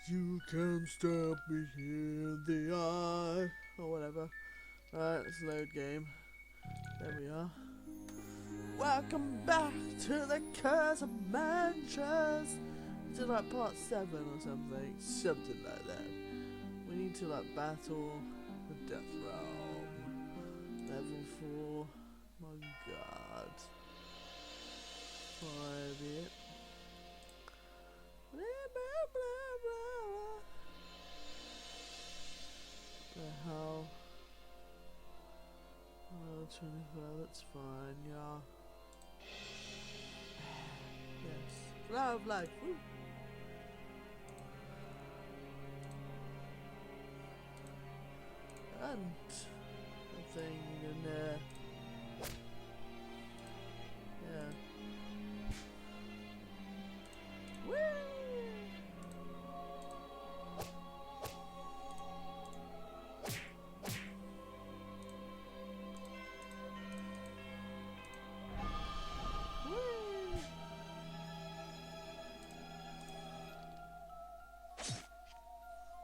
You can't stop me in the eye. Or whatever. Right, let's load game. There we are. Welcome back to the Curse of Mantras. To like part 7 or something. Something like that. We need to like battle the Death Realm. Level 4. My god. 5 it. Blah blah blah blah. The hell? Oh, 25, that's fine, yeah. Yes. Flower of life, woo! And something in there. Yeah. Woo!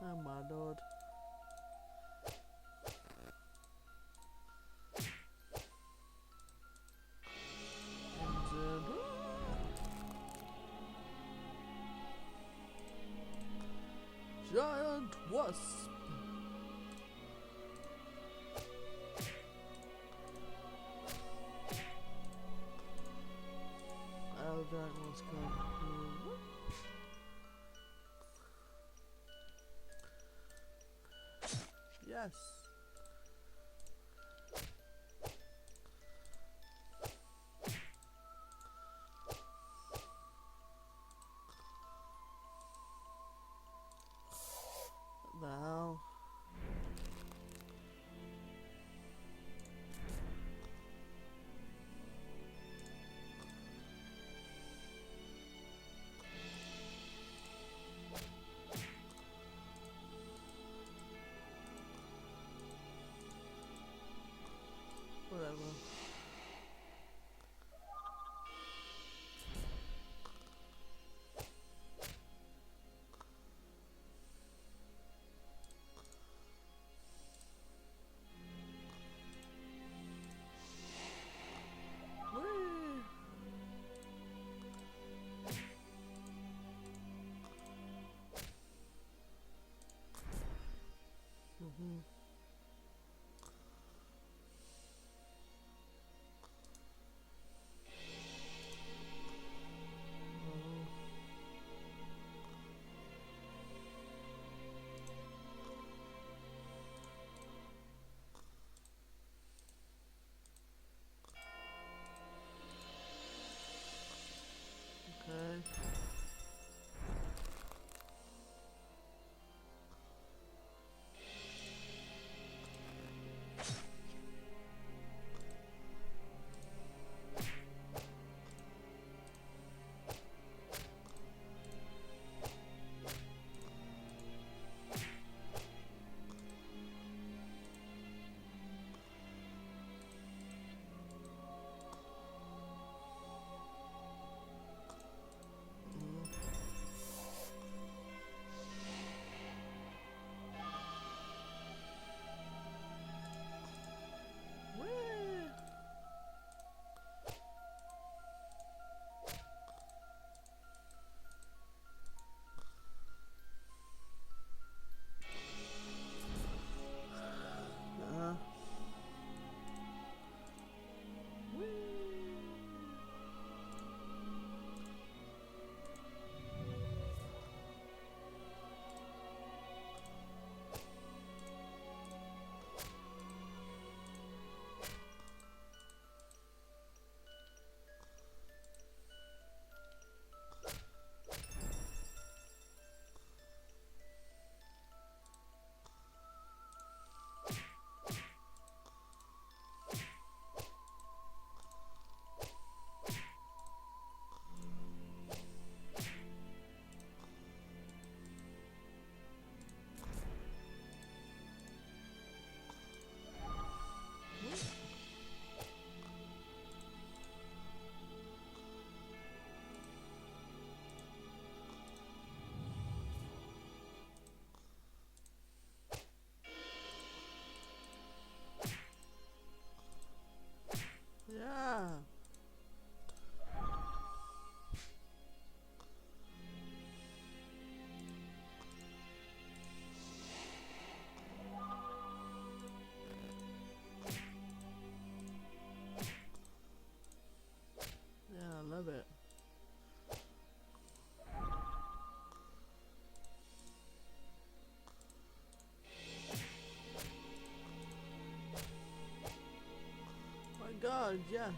Oh my lord. And giant wasp. Oh, that was coming. Yes. Now. Yeah. Yeah, I love it. My God, yes.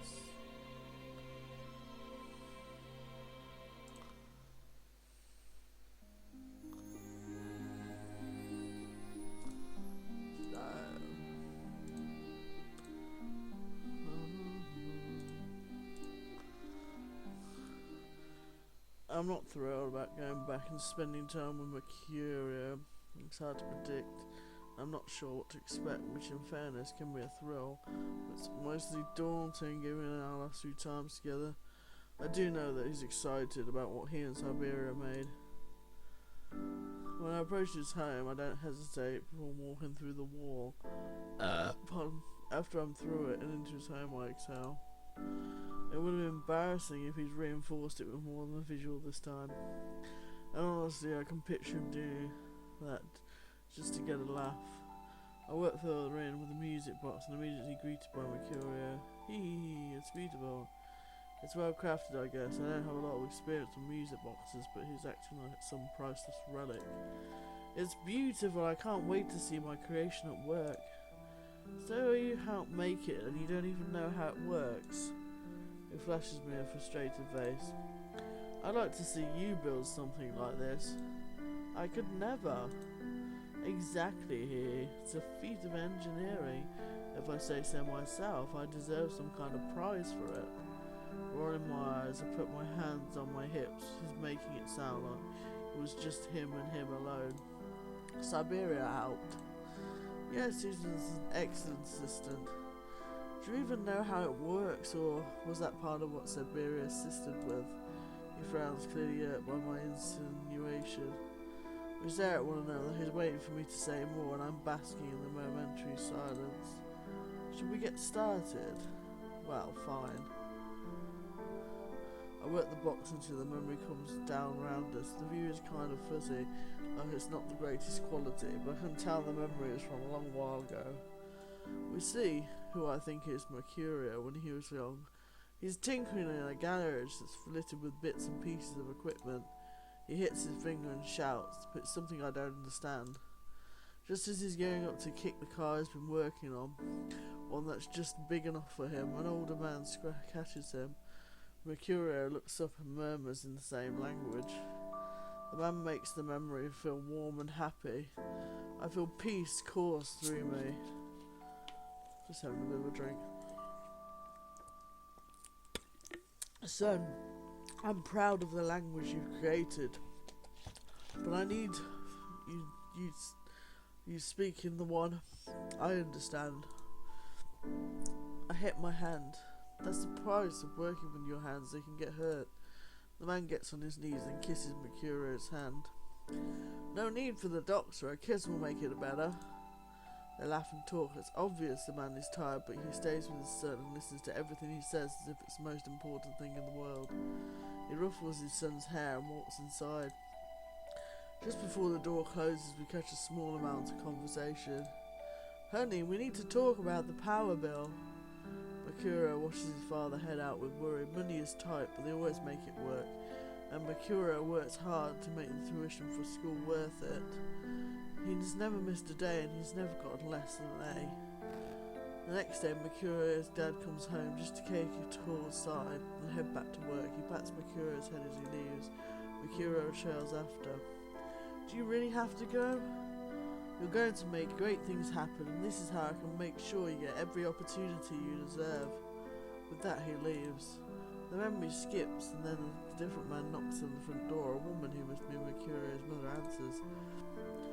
I'm not thrilled about going back and spending time with Mercurio. It's hard to predict. I'm not sure what to expect, which in fairness can be a thrill. It's mostly daunting given our last few times together. I do know that he's excited about what he and Siberia made. When I approach his home, I don't hesitate before walking through the wall. After I'm through it and into his home, I exhale. It would have been embarrassing if he's reinforced it with more than a visual this time. And honestly, I can picture him doing that just to get a laugh. I work further in with the music box and immediately greeted by Mercurio. Hee, it's beautiful. It's well crafted, I guess. I don't have a lot of experience with music boxes, but he's acting like it's some priceless relic. It's beautiful. I can't wait to see my creation at work. So you help make it and you don't even know how it works. It flashes me a frustrated face. I'd like to see you build something like this. I could never. Exactly here. It's a feat of engineering. If I say so myself, I deserve some kind of prize for it. Rolling my eyes, I put my hands on my hips, he's making it sound like it was just him and him alone. Siberia helped. Yes, he's an excellent assistant. Do you even know how it works, or was that part of what Siberia assisted with? He frowns, clearly hurt by my insinuation. We stare at one another. He's waiting for me to say more, and I'm basking in the momentary silence. Should we get started? Well, fine. I work the box until the memory comes down round us. The view is kind of fuzzy, like it's not the greatest quality, but I can tell the memory is from a long while ago. We see who I think is Mercurio when he was young. He's tinkering in a garage that's littered with bits and pieces of equipment. He hits his finger and shouts, but it's something I don't understand. Just as he's going up to kick the car he's been working on, one that's just big enough for him, an older man catches him. Mercurio looks up and murmurs in the same language. The man makes the memory feel warm and happy. I feel peace course through me. Just having a bit of a drink. Son, I'm proud of the language you've created, but I need you speak in the one I understand. I hit my hand. That's the price of working with your hands, they can get hurt. The man gets on his knees and kisses Mercurio's hand. No need for the doctor, a kiss will make it better. They laugh and talk. It's obvious the man is tired, but he stays with his son and listens to everything he says as if it's the most important thing in the world. He ruffles his son's hair and walks inside. Just before the door closes, we catch a small amount of conversation. Honey, we need to talk about the power bill. Mercurio washes his father head out with worry. Money is tight, but they always make it work. And Mercurio works hard to make the tuition for school worth it. He's never missed a day and he's never got less than an A. The next day, Mercurio's dad comes home just to take a tour aside and head back to work. He pats Mercurio's head as he leaves. Mercurio trails after. Do you really have to go? You're going to make great things happen, and this is how I can make sure you get every opportunity you deserve. With that, he leaves. The memory skips, and then a different man knocks on the front door. A woman who must be Mercurio's mother answers.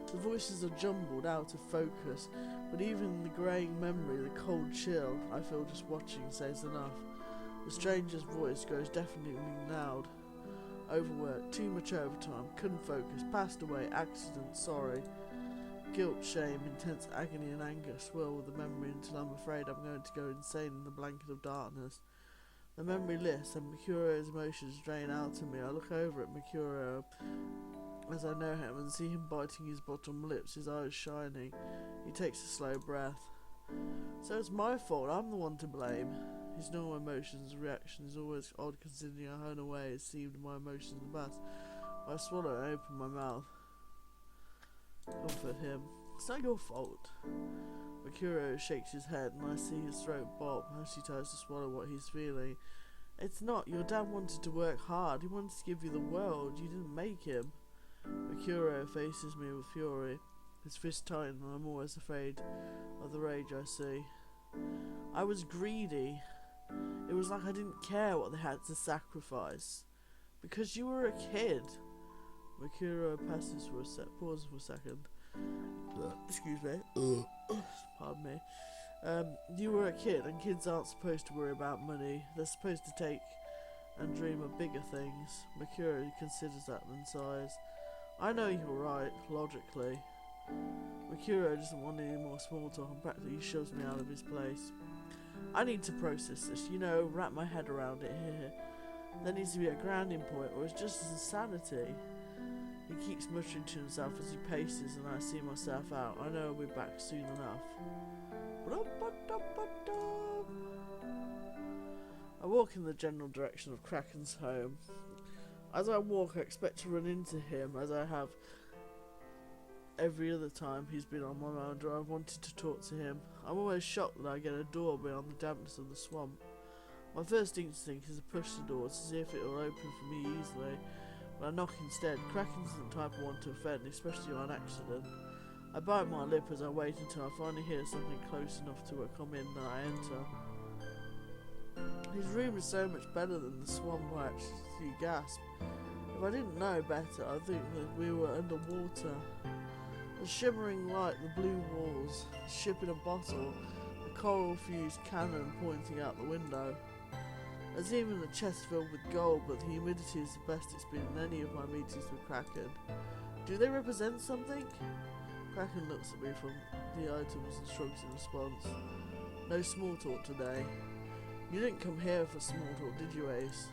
The voices are jumbled, out of focus, but even the greying memory, the cold chill I feel just watching says enough. The stranger's voice grows deafeningly loud. Overworked, too much overtime, couldn't focus, passed away, accident, sorry. Guilt, shame, intense agony and anger swirl with the memory until I'm afraid I'm going to go insane in the blanket of darkness. The memory lifts and Mercurio's emotions drain out of me. I look over at Mercurio as I know him and see him biting his bottom lips, his eyes shining. He takes a slow breath. So it's my fault, I'm the one to blame. His normal emotions and reaction is always odd considering how unaware it seemed my emotions in the past. I swallow and open my mouth. Comfort him. It's not your fault. Mercurio shakes his head and I see his throat bob as he tries to swallow what he's feeling. It's not. Your dad wanted to work hard. He wanted to give you the world. You didn't make him. Mercurio faces me with fury. His fist tightened and I'm always afraid of the rage I see. I was greedy. It was like I didn't care what they had to sacrifice. Because you were a kid. Mercurio pauses for a second. Excuse me. Pardon me. You were a kid, and kids aren't supposed to worry about money. They're supposed to take and dream of bigger things. Mercurio considers that and sighs. I know you're right, logically. Mercurio doesn't want any more small talk and practically shoves me out of his place. I need to process this, wrap my head around it here. There needs to be a grounding point, or it's just insanity. He keeps muttering to himself as he paces, and I see myself out. I know I'll be back soon enough. I walk in the general direction of Kraken's home. As I walk, I expect to run into him, as I have every other time he's been on my mind or I've wanted to talk to him. I'm always shocked that I get a door beyond the dampness of the swamp. My first instinct is to push the door to see if it will open for me easily, but I knock instead. Kraken isn't the type I want to offend, especially on accident. I bite my lip as I wait until I finally hear something close enough to come in that I enter. His room is so much better than the swamp I actually gasp. If I didn't know better, I'd think that we were underwater. The shimmering light, the blue walls, the ship in a bottle, the coral-fused cannon pointing out the window. There's even a chest filled with gold, but the humidity is the best it's been in any of my meetings with Kraken. Do they represent something? Kraken looks at me from the items and shrugs in response. No small talk today. You didn't come here for small talk, did you, Ace?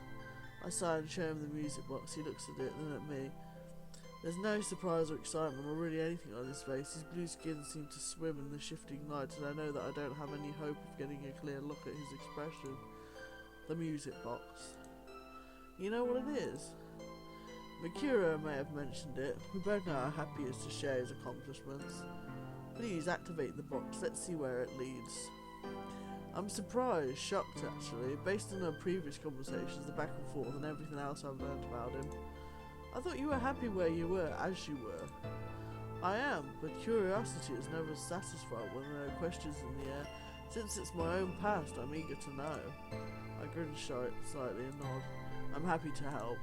I sigh and show him the music box. He looks at it, then at me. There's no surprise or excitement or really anything on his face. His blue skin seems to swim in the shifting light, and I know that I don't have any hope of getting a clear look at his expression. The music box. You know what it is? Mercurio may have mentioned it. We both know how happy he is to share his accomplishments. Please activate the box. Let's see where it leads. I'm surprised, shocked actually, based on our previous conversations, the back and forth and everything else I've learned about him. I thought you were happy where you were, as you were. I am, but curiosity is never satisfied when there are questions in the air. Since it's my own past, I'm eager to know. I grin slightly and nod. I'm happy to help.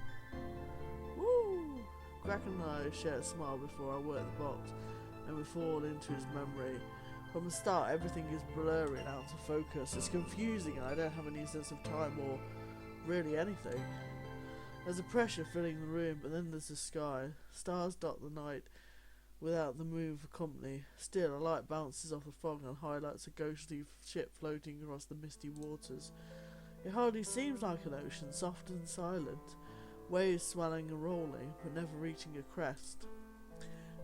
Woo! Kraken and I share a smile before I work the box, and we fall into his memory. From the start, everything is blurry and out of focus. It's confusing and I don't have any sense of time or really anything. There's a pressure filling the room, but then there's the sky. Stars dot the night without the moon for company. Still, a light bounces off the fog and highlights a ghostly ship floating across the misty waters. It hardly seems like an ocean, soft and silent. Waves swelling and rolling, but never reaching a crest.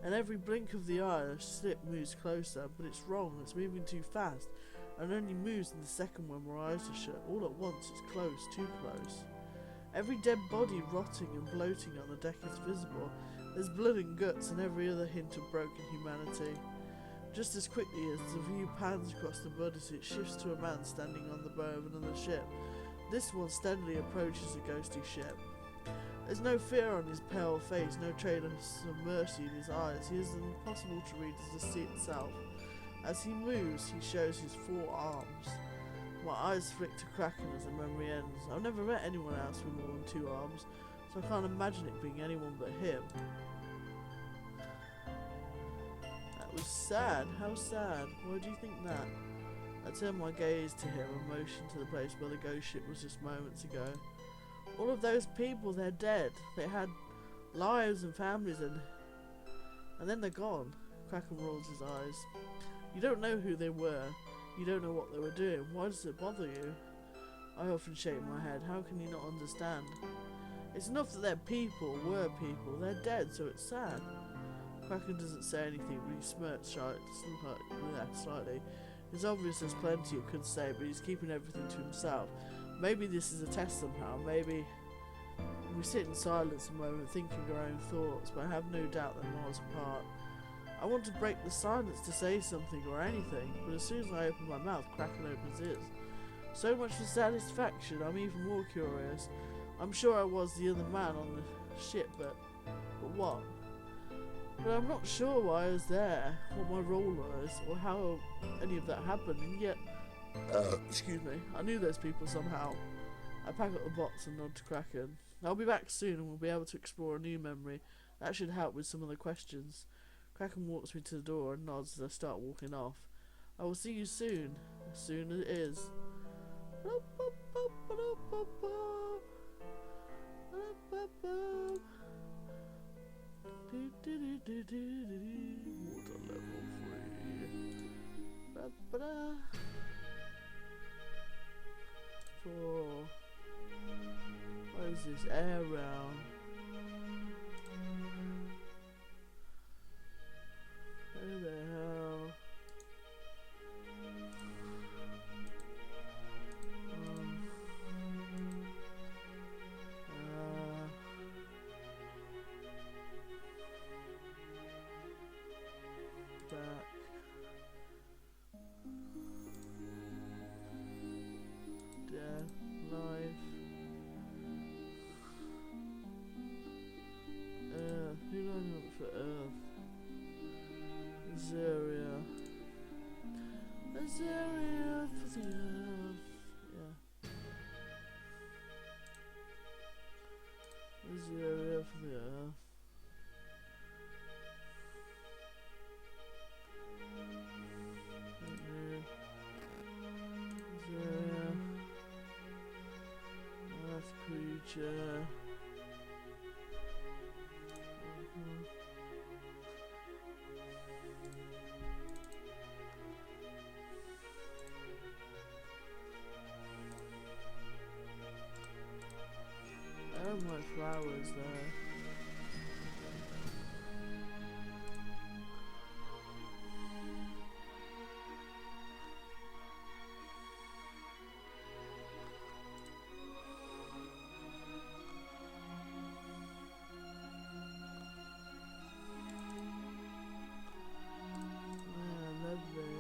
And every blink of the eye, the ship moves closer, but it's wrong, it's moving too fast, and only moves in the second when my eyes are shut. All at once, it's close, too close. Every dead body rotting and bloating on the deck is visible. There's blood and guts and every other hint of broken humanity. Just as quickly as the view pans across the mud as it shifts to a man standing on the bow of another ship. This one steadily approaches the ghostly ship. There's no fear on his pale face, no trace of mercy in his eyes. He is as impossible to read as the sea itself. As he moves, he shows his 4 arms. My eyes flick to Kraken as the memory ends. I've never met anyone else with more than 2 arms, so I can't imagine it being anyone but him. That was sad. How sad? Why do you think that? I turned my gaze to him and motioned to the place where the ghost ship was just moments ago. All of those people, they're dead. They had lives and families and then they're gone. Kraken rolls his eyes. You don't know who they were. You don't know what they were doing. Why does it bother you? I often shake my head. How can you not understand? It's enough that they're people, were people. They're dead, so it's sad. Kraken doesn't say anything, but he smirks slightly. It's obvious there's plenty he could say, but he's keeping everything to himself. Maybe this is a test somehow. Maybe... We sit in silence a moment, thinking our own thoughts, but I have no doubt they're miles apart. I want to break the silence to say something or anything, but as soon as I open my mouth, Kraken opens his. So much for satisfaction, I'm even more curious. I'm sure I was the other man on the ship, but what? But I'm not sure why I was there, what my role was, or how any of that happened, and yet, excuse me, I knew those people somehow. I pack up the box and nod to Kraken. I'll be back soon and we'll be able to explore a new memory. That should help with some of the questions. Kraken walks me to the door and nods as I start walking off. I will see you soon, as soon as it is. Water level 3. 4. What is this? Air round. Who the hell? Back. Death, life. Who do I want for Earth? Azaria. Azaria for the Earth. Yeah. Azaria for the Earth. Azaria. Earth creature. I have my flowers there. Yeah, lovely.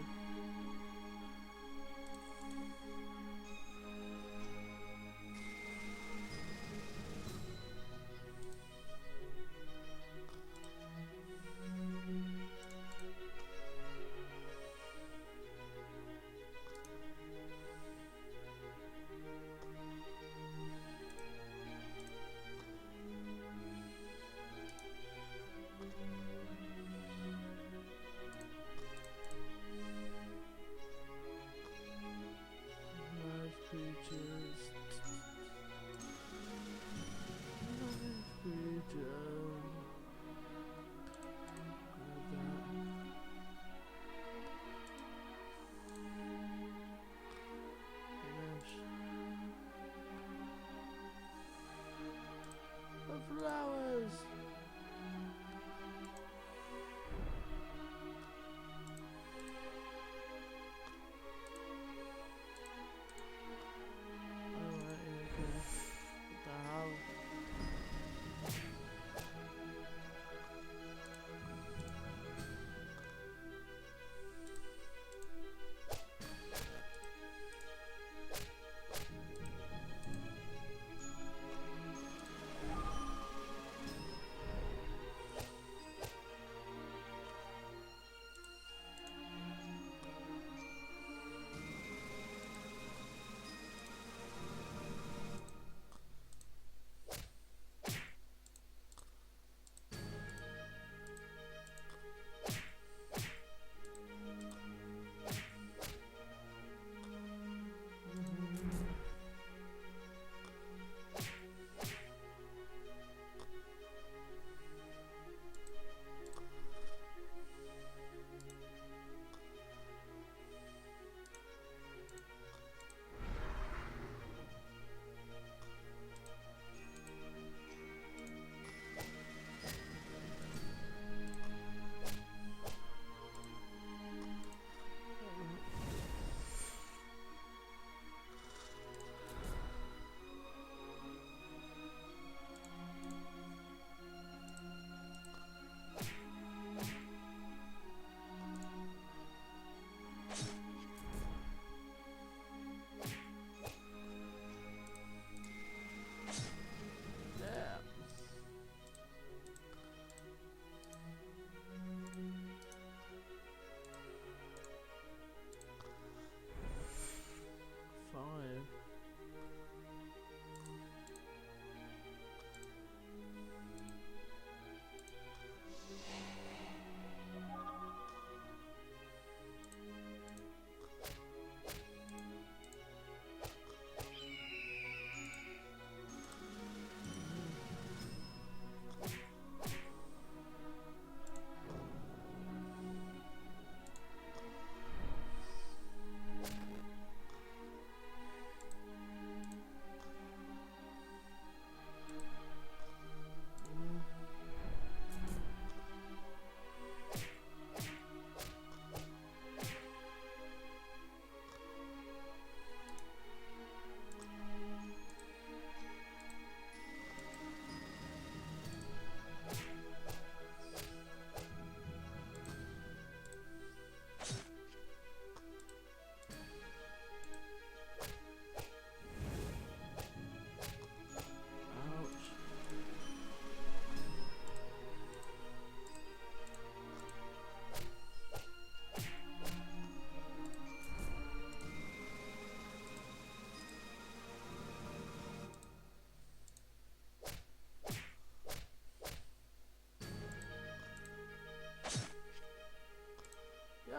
Flowers.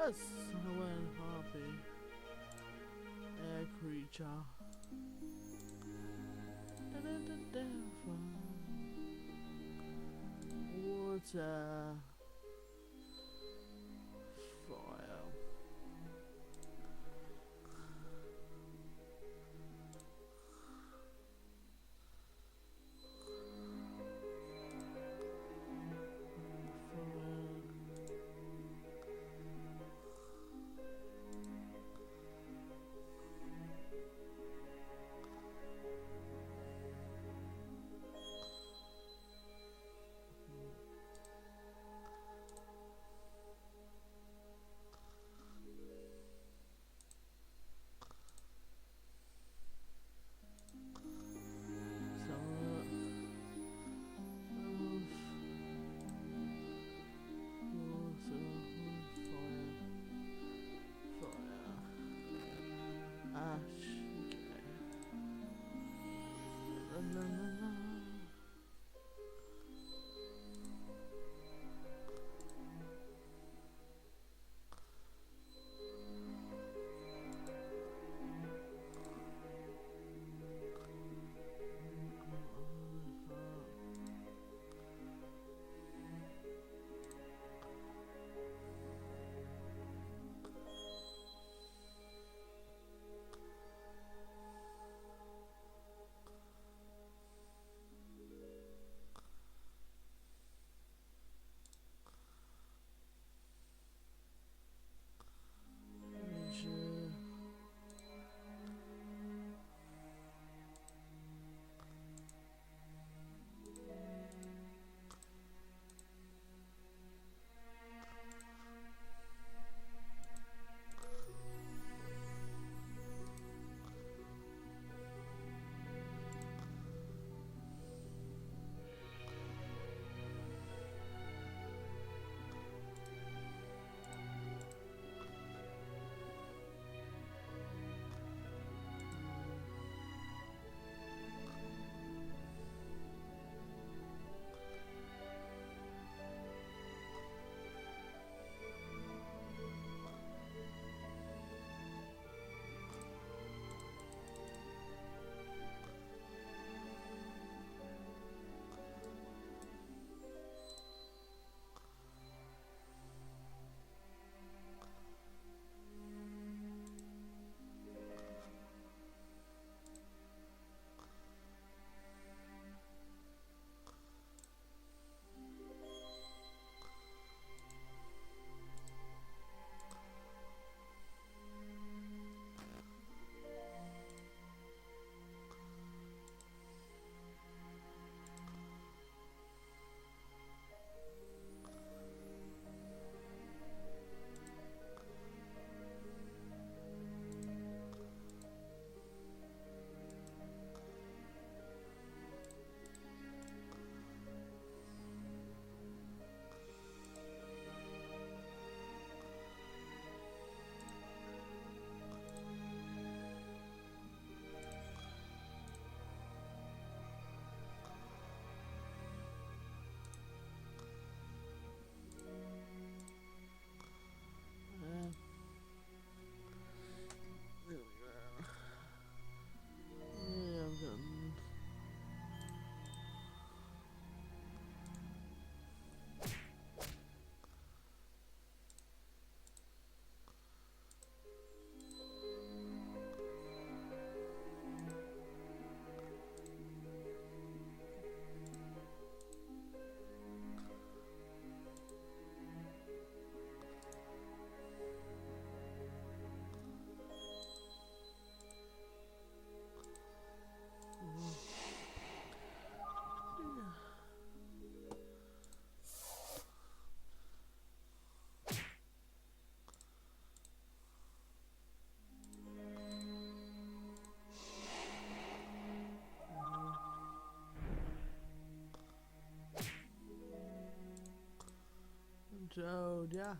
Yes, I went happy. Air creature. Water. Fire. Toad, yes.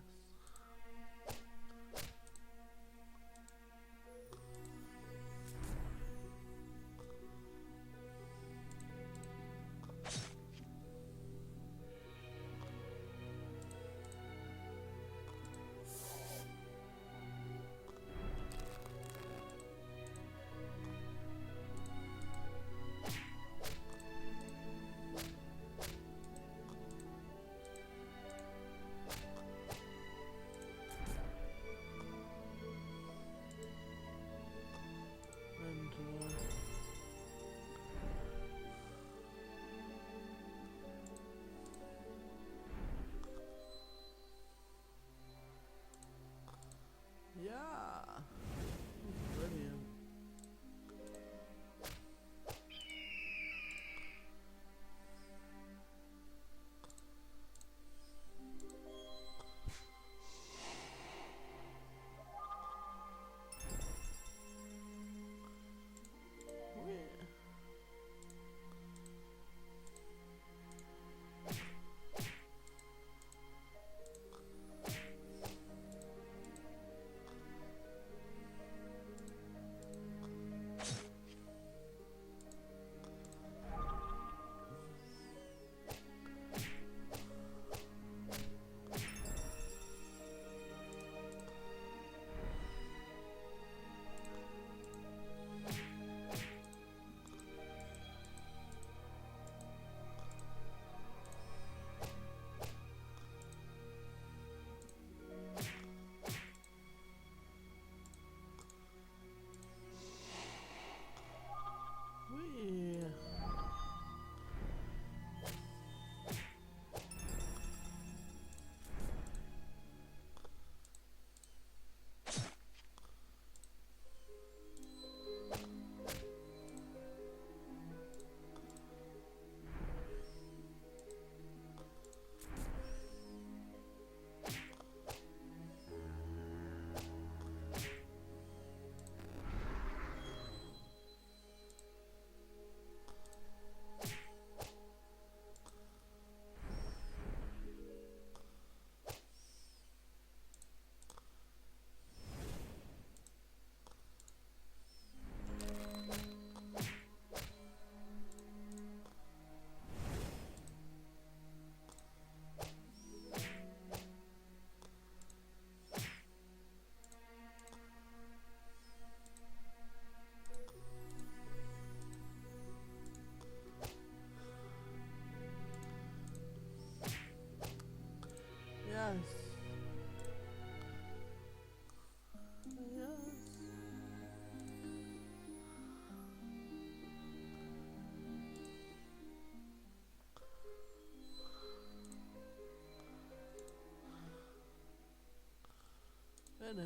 Finish.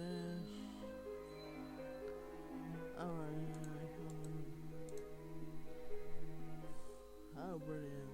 Alright. How brilliant.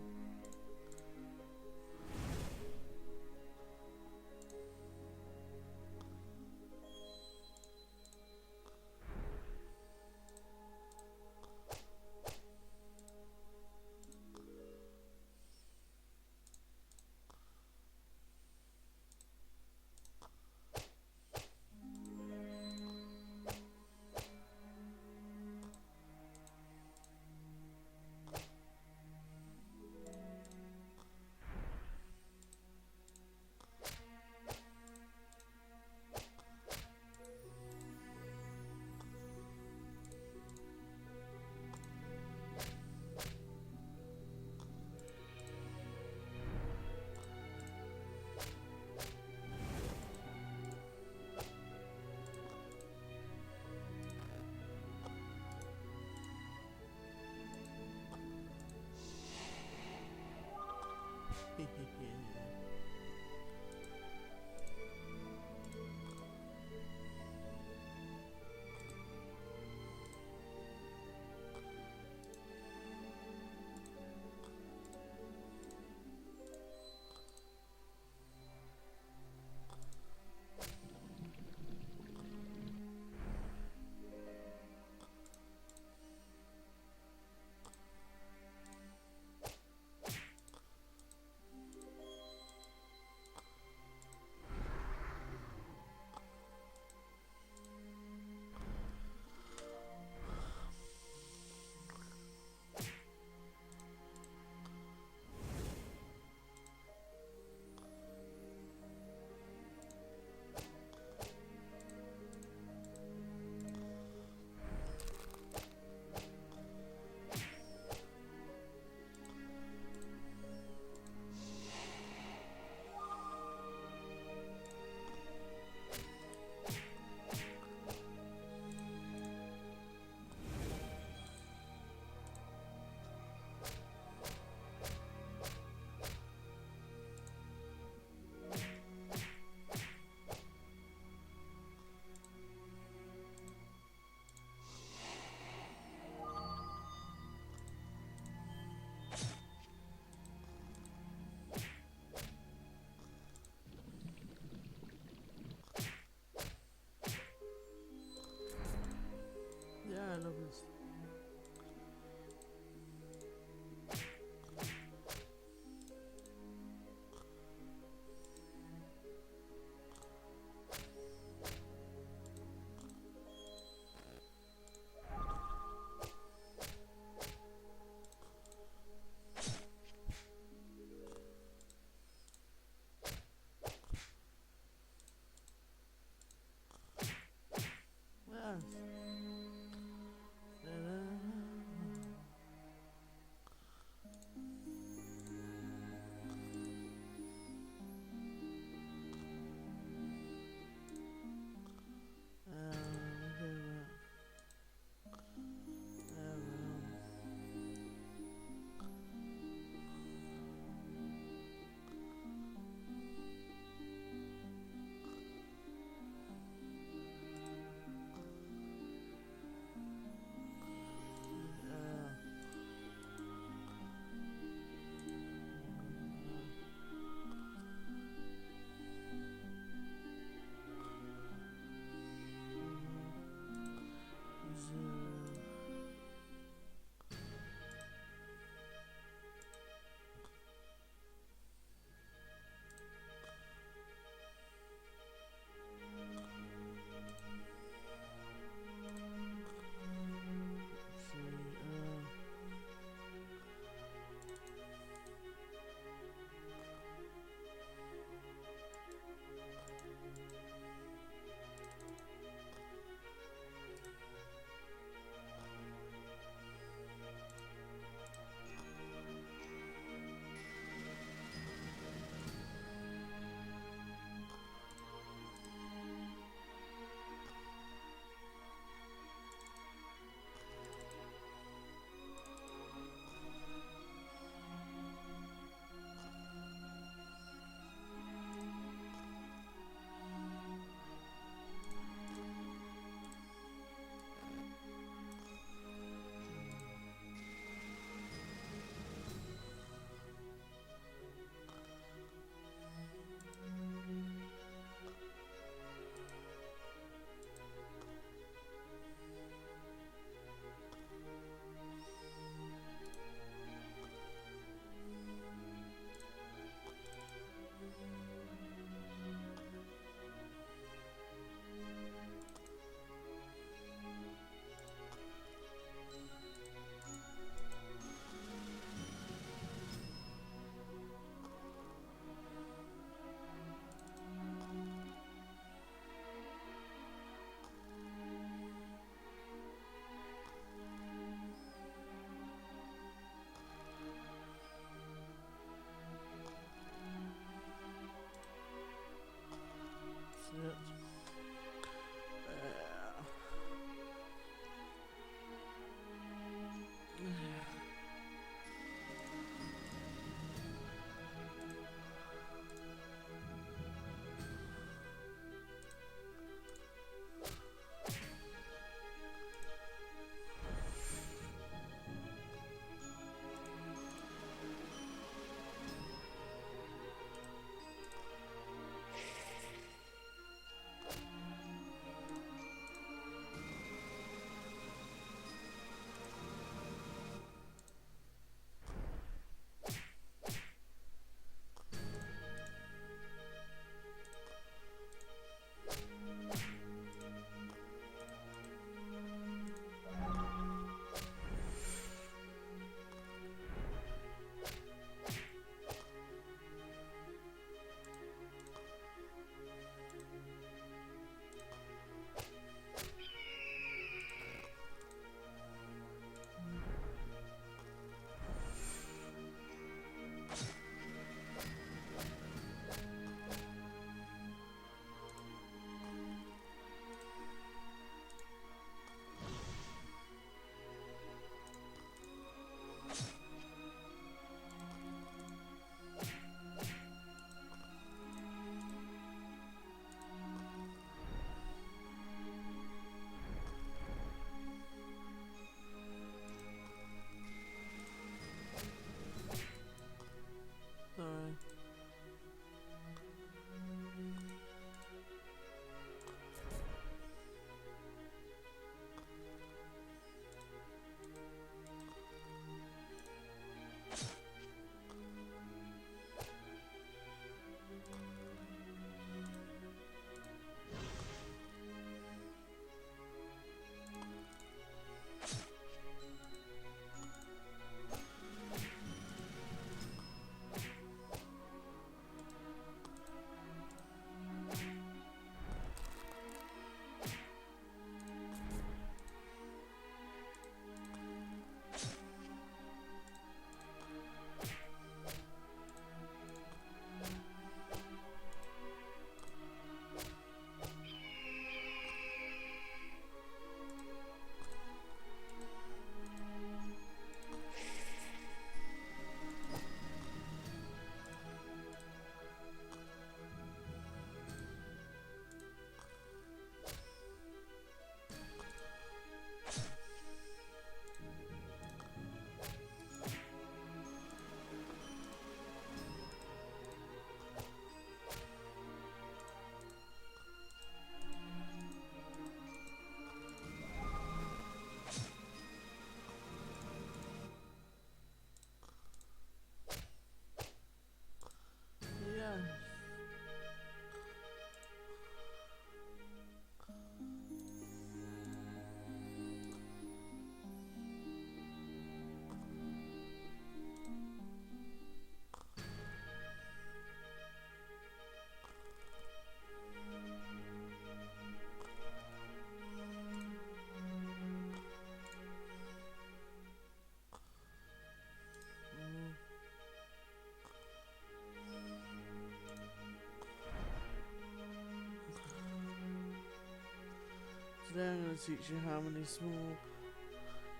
teach you how many small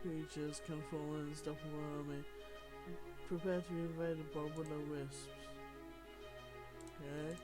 creatures can fall in and stop a army. Prepare to invade a bob with no wisps. Okay.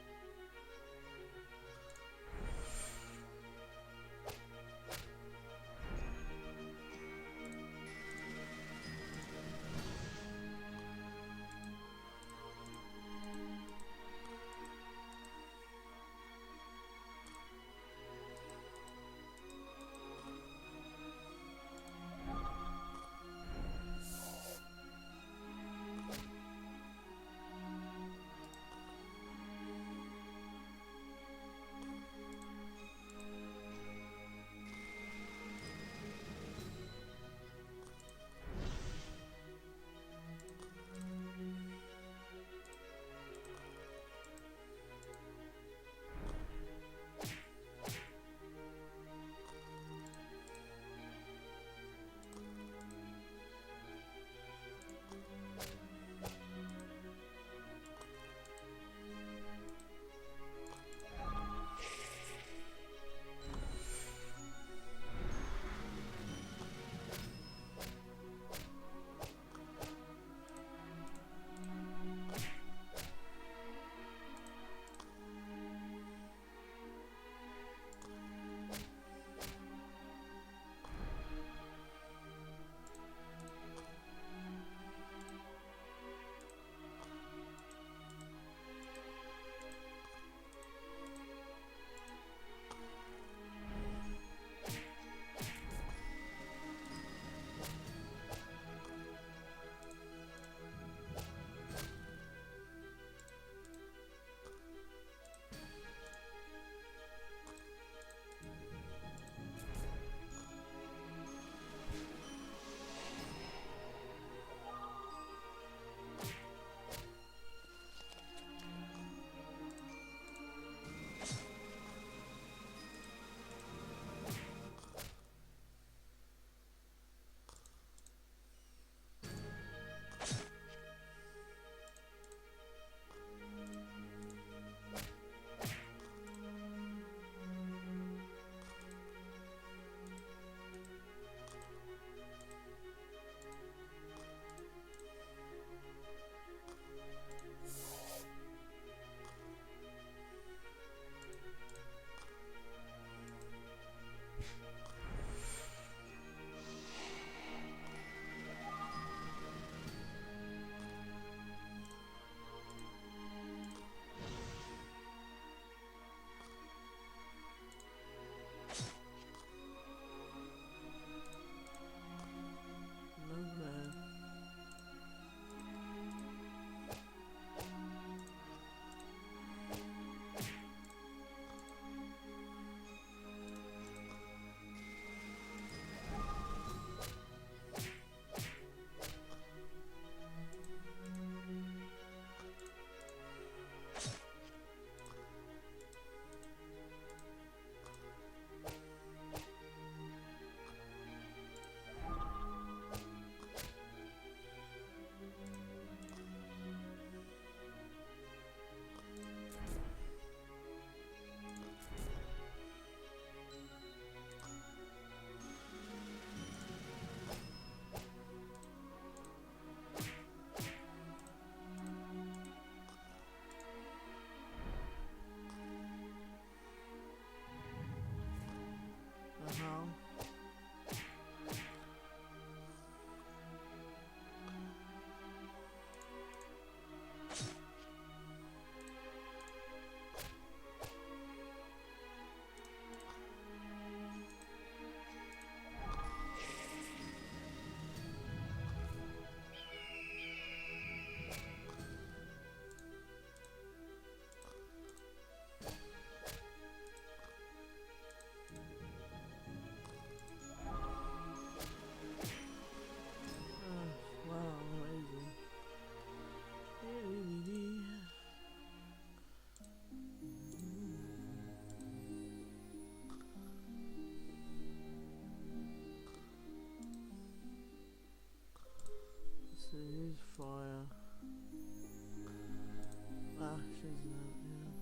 fire. Ashes and yeah.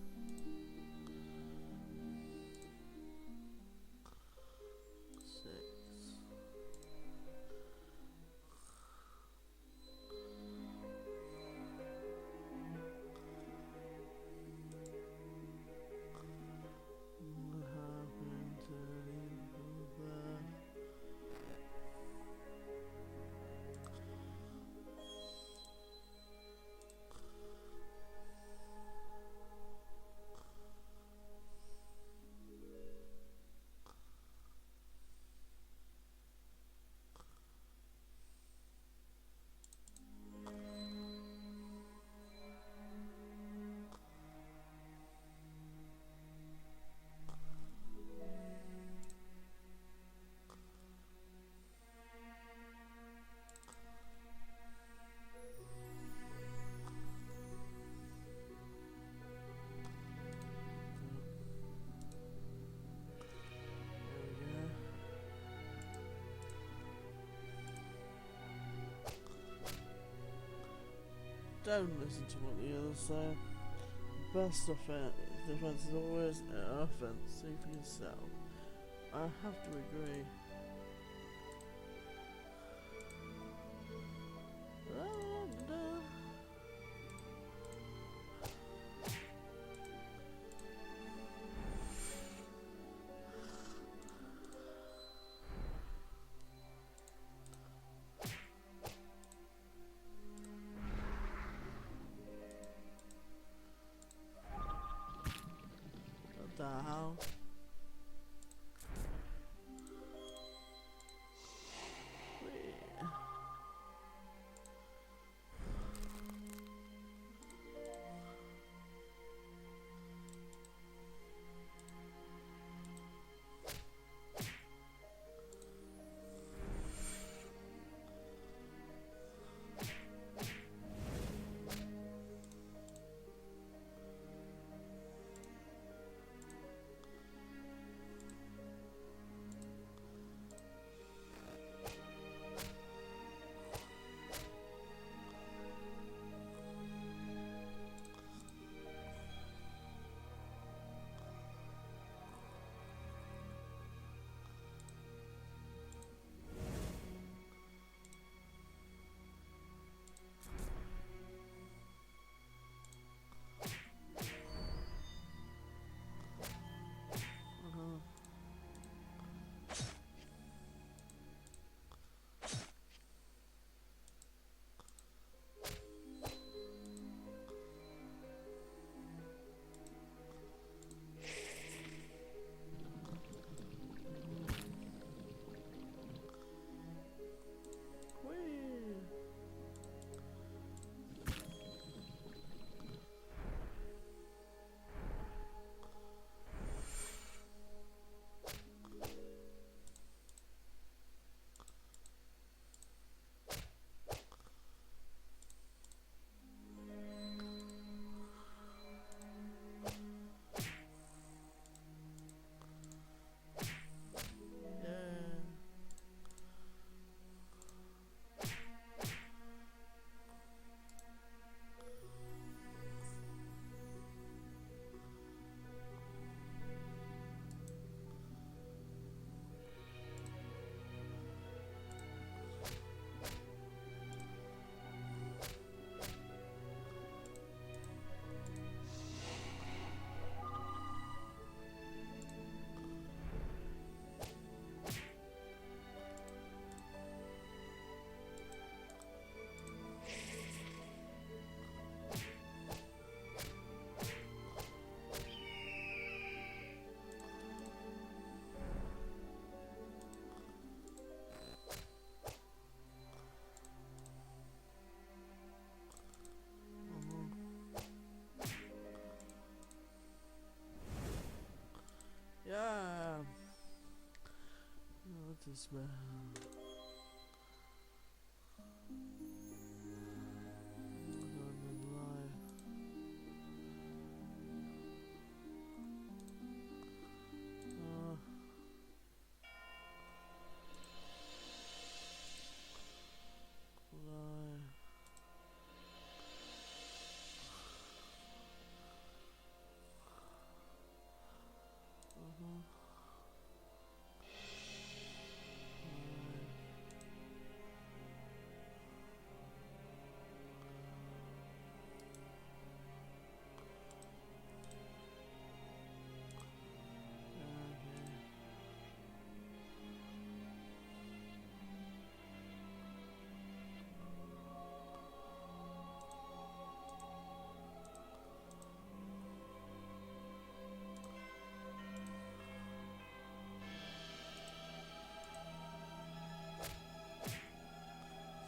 Don't listen to what the others say. Best defense is always offense. See for yourself. I have to agree. What the hell? Yeah. What the smell?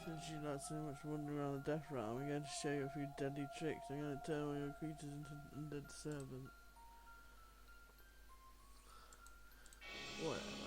Since you like so much wandering around the death realm, I'm going to show you a few deadly tricks. I'm going to turn all your creatures into undead servants. Whatever.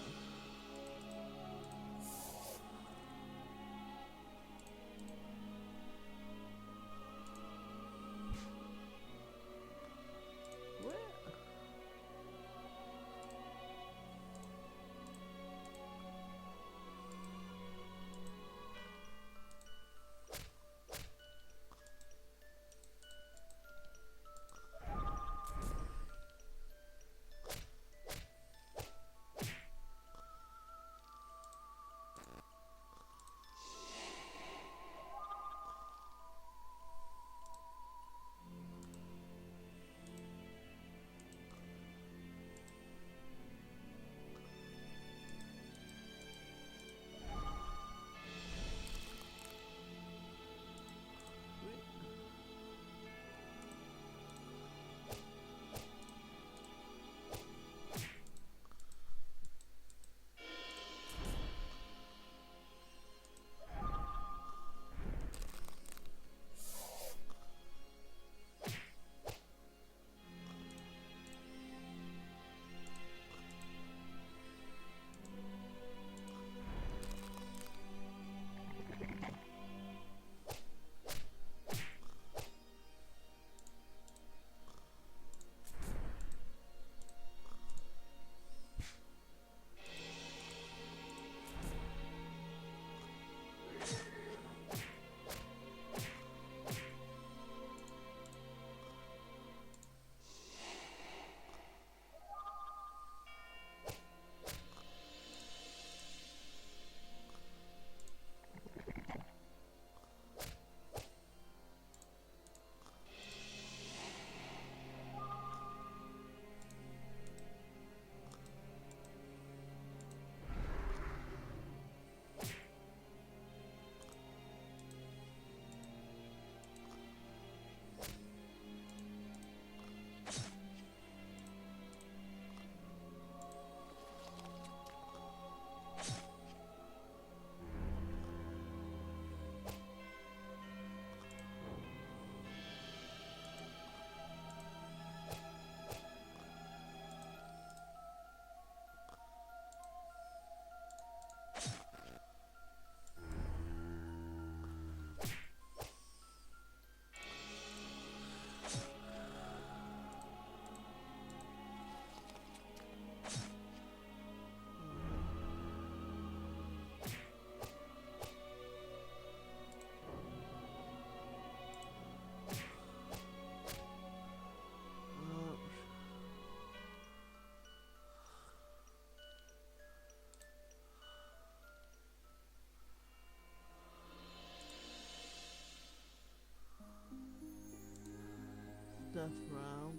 death realm.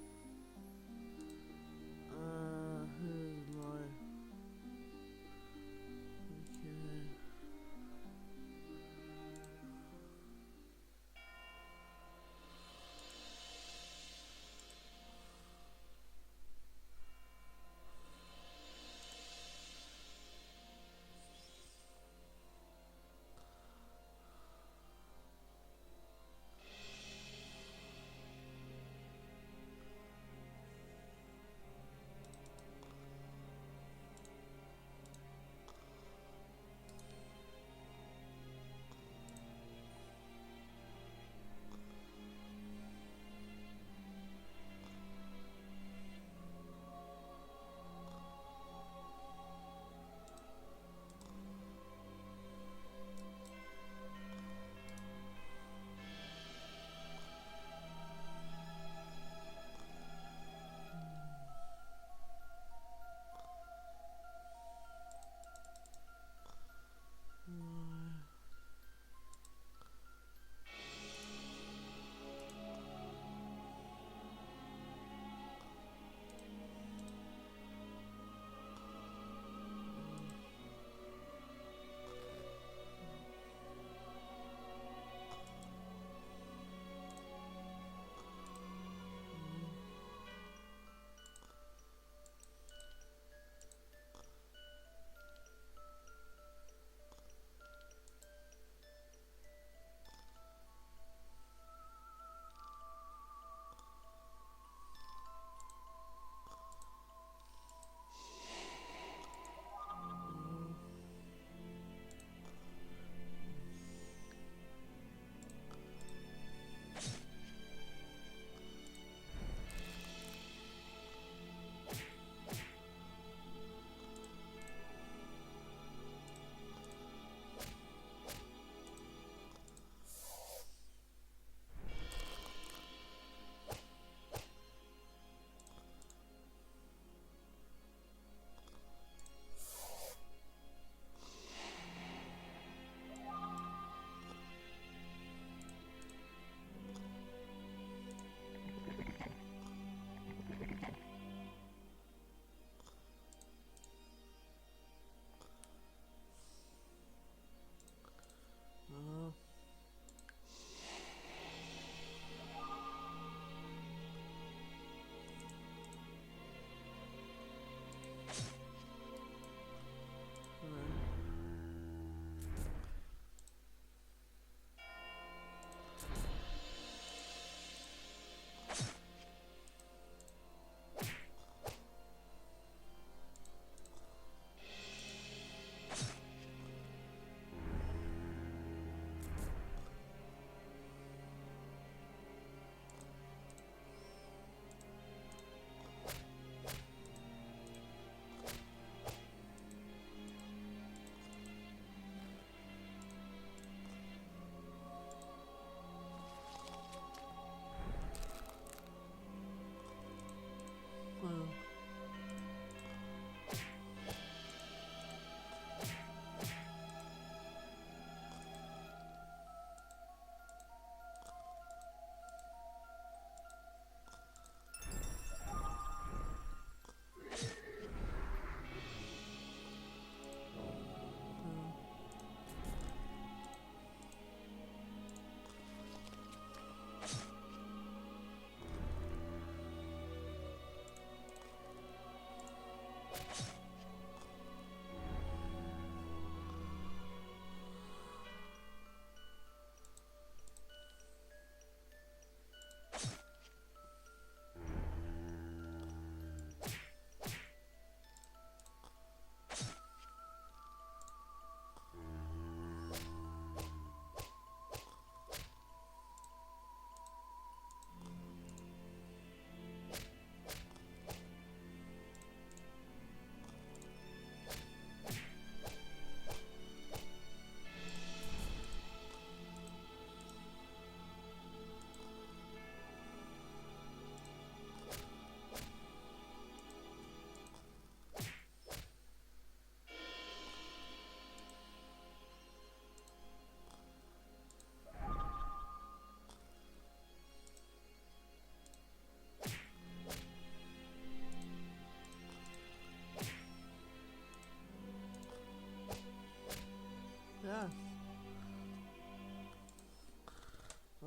Who's like... Okay.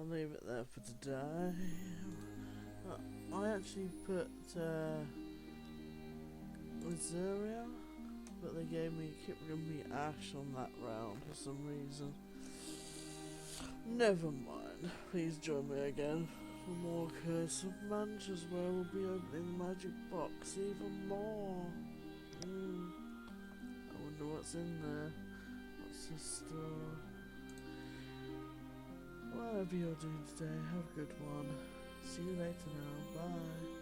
I'll leave it there for today. I actually put Azuria, but they kept giving me Ash on that round for some reason. Never mind. Please join me again for more Curse of Manchas, where we'll be opening the magic box even more. I wonder what's in there. What's the store? Whatever you're doing today, have a good one. See you later now. Bye.